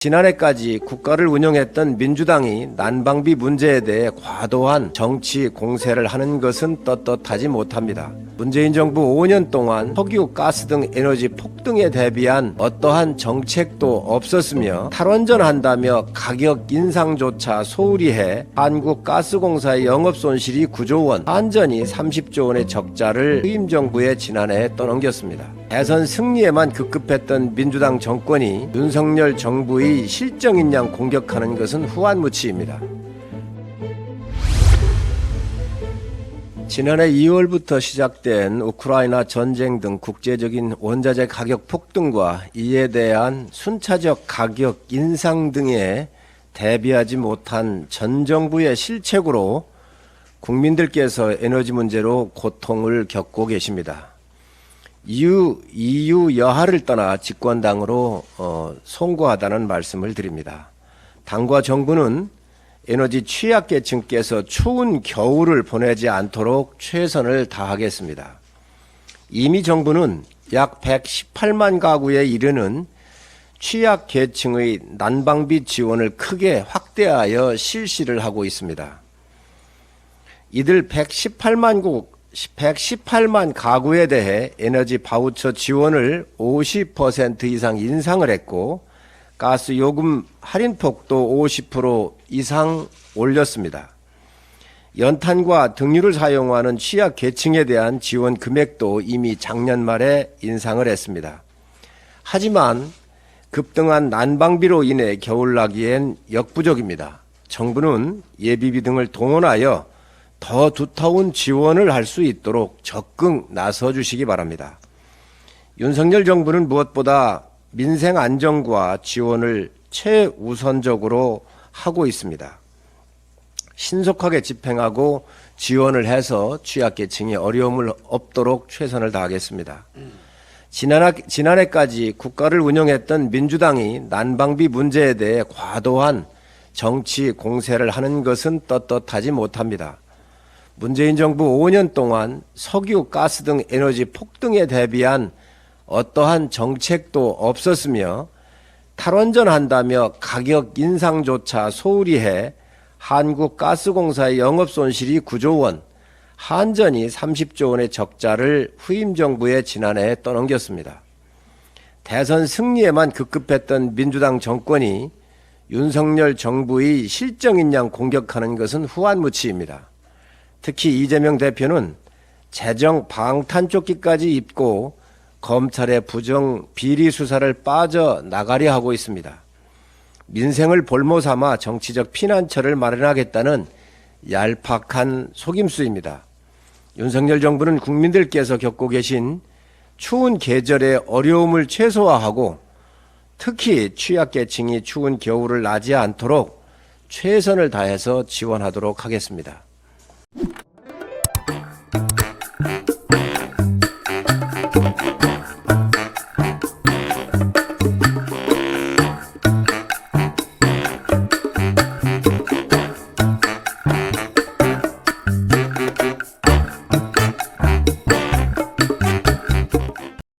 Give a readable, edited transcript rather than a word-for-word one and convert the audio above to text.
지난해까지 국가를 운영했던 민주당이 난방비 문제에 대해 과도한 정치 공세를 하는 것은 떳떳하지 못합니다. 문재인 정부 5년 동안 석유, 가스 등 에너지 폭등에 대비한 어떠한 정책도 없었으며 탈원전한다며 가격 인상조차 소홀히 해 한국가스공사의 영업손실이 9조 원, 한전이 30조 원의 적자를 후임 정부에 지난해에 떠넘겼습니다. 대선 승리에만 급급했던 민주당 정권이 윤석열 정부의 실정인 양 공격하는 것은 후한무치입니다. 지난해 2월부터 시작된 우크라이나 전쟁 등 국제적인 원자재 가격 폭등과 이에 대한 순차적 가격 인상 등에 대비하지 못한 전 정부의 실책으로 국민들께서 에너지 문제로 고통을 겪고 계십니다. EU 여하를 떠나 집권당으로 송구하다는 말씀을 드립니다. 당과 정부는 에너지 취약계층께서 추운 겨울을 보내지 않도록 최선을 다하겠습니다. 이미 정부는 약 118만 가구에 이르는 취약계층의 난방비 지원을 크게 확대하여 실시를 하고 있습니다. 이들 118만 가구에 대해 에너지 바우처 지원을 50% 이상 인상을 했고 가스 요금 할인폭도 50% 이상 올렸습니다. 연탄과 등유를 사용하는 취약 계층에 대한 지원 금액도 이미 작년 말에 인상을 했습니다. 하지만 급등한 난방비로 인해 겨울나기엔 역부족입니다. 정부는 예비비 등을 동원하여 더 두터운 지원을 할 수 있도록 적극 나서 주시기 바랍니다. 윤석열 정부는 무엇보다 민생 안정과 지원을 최우선적으로 하고 있습니다. 신속하게 집행하고 지원을 해서 취약계층이 어려움을 없도록 최선을 다하겠습니다. 지난해까지 국가를 운영했던 민주당이 난방비 문제에 대해 과도한 정치 공세를 하는 것은 떳떳하지 못합니다. 문재인 정부 5년 동안 석유, 가스 등 에너지 폭등에 대비한 어떠한 정책도 없었으며 탈원전한다며 가격 인상조차 소홀히 해 한국가스공사의 영업손실이 9조 원, 한전이 30조 원의 적자를 후임 정부에 지난해에 떠넘겼습니다. 대선 승리에만 급급했던 민주당 정권이 윤석열 정부의 실정인 양 공격하는 것은 후한무치입니다. 특히 이재명 대표는 재정 방탄조끼까지 입고 검찰의 부정 비리 수사를 빠져나가려 하고 있습니다. 민생을 볼모 삼아 정치적 피난처를 마련하겠다는 얄팍한 속임수입니다. 윤석열 정부는 국민들께서 겪고 계신 추운 계절의 어려움을 최소화하고 특히 취약계층이 추운 겨울을 나지 않도록 최선을 다해서 지원하도록 하겠습니다.